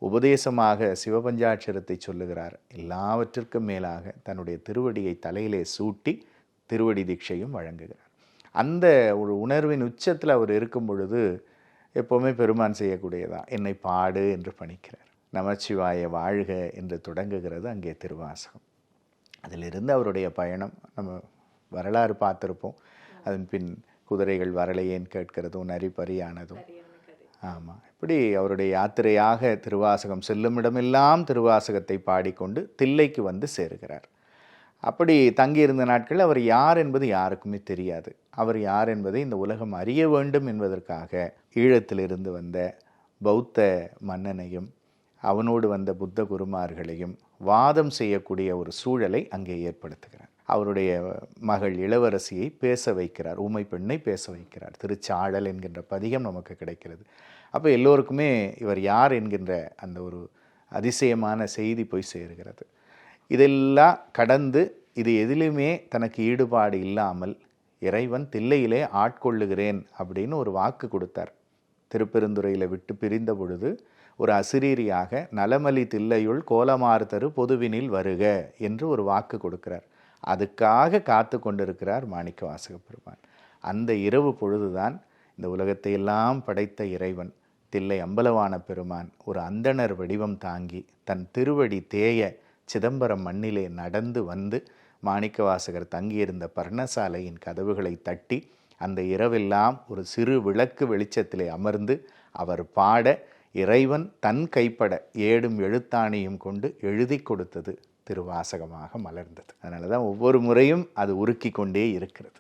உபதேசமாக சிவபஞ்சாட்சரத்தை சொல்லுகிறார். எல்லாவற்றிற்கும் மேலாக தன்னுடைய திருவடியை தலையிலே சூட்டி திருவடி தீட்சையும் வழங்குகிறார். அந்த ஒரு உணர்வின் உச்சத்தில் அவர் இருக்கும் பொழுது எப்போவுமே பெருமான் செய்யக்கூடியதான், என்னை பாடு என்று பணிக்கிறார். நமச்சிவாய வாழ்க என்று தொடங்குகிறது அங்கே திருவாசகம். அதிலிருந்து அவருடைய பயணம் நம்ம வரலாறு பார்த்துருப்போம். அதன் பின் குதிரைகள் வரலையேன்னு கேட்கிறதும் நரிபரியானதும். ஆமாம், இப்படி அவருடைய யாத்திரையாக திருவாசகம் செல்லும் இடமெல்லாம் திருவாசகத்தை பாடிக்கொண்டு தில்லைக்கு வந்து சேருகிறார். அப்படி தங்கியிருந்த நாட்கள் அவர் யார் என்பது யாருக்குமே தெரியாது. அவர் யார் என்பதை இந்த உலகம் அறிய வேண்டும் என்பதற்காக ஈழத்திலிருந்து வந்த பௌத்த மன்னனையும் அவனோடு வந்த புத்த குருமார்களையும் வாதம் செய்யக்கூடிய ஒரு சூழலை அங்கே ஏற்படுத்துகிறார். அவருடைய மகள் இளவரசியை பேச வைக்கிறார், ஊமை பெண்ணை பேச வைக்கிறார். திருச்சாழல் என்கின்ற பதிகம் நமக்கு கிடைக்கிறது. அப்போ எல்லோருக்குமே இவர் யார் என்கின்ற அந்த ஒரு அதிசயமான செய்தி போய் சேருகிறது. இதெல்லாம் கடந்து இது எதிலுமே தனக்கு ஈடுபாடு இல்லாமல் இறைவன் தில்லையிலே ஆட்கொள்ளுகிறேன் அப்படின்னு ஒரு வாக்கு கொடுத்தார். திருப்பெருந்துறையில் விட்டு பிரிந்த பொழுது ஒரு அசிரீரியாக நலமலி தில்லையுள் கோலமாறு தரு பொதுவினில் வருக என்று ஒரு வாக்கு கொடுக்கிறார். அதுக்காக காத்து கொண்டிருக்கிறார் மாணிக்கவாசக பெருமான். அந்த இரவு பொழுதுதான் இந்த உலகத்தை எல்லாம் படைத்த இறைவன் தில்லை அம்பலவான பெருமான் ஒரு அந்தணர் வடிவம் தாங்கி தன் திருவடி தேய சிதம்பரம் மண்ணிலே நடந்து வந்து மாணிக்கவாசகர் தங்கியிருந்த பர்ணசாலையின் கதவுகளை தட்டி அந்த இரவெல்லாம் ஒரு சிறு விளக்கு வெளிச்சத்திலே அமர்ந்து அவர் பாட இறைவன் தன் கைப்பட ஏடும் எழுத்தாணியும் கொண்டு எழுதி கொடுத்தது திருவாசகமாக மலர்ந்தது. அதனால தான் ஒவ்வொரு முறையும் அது உருக்கி கொண்டே இருக்கிறது.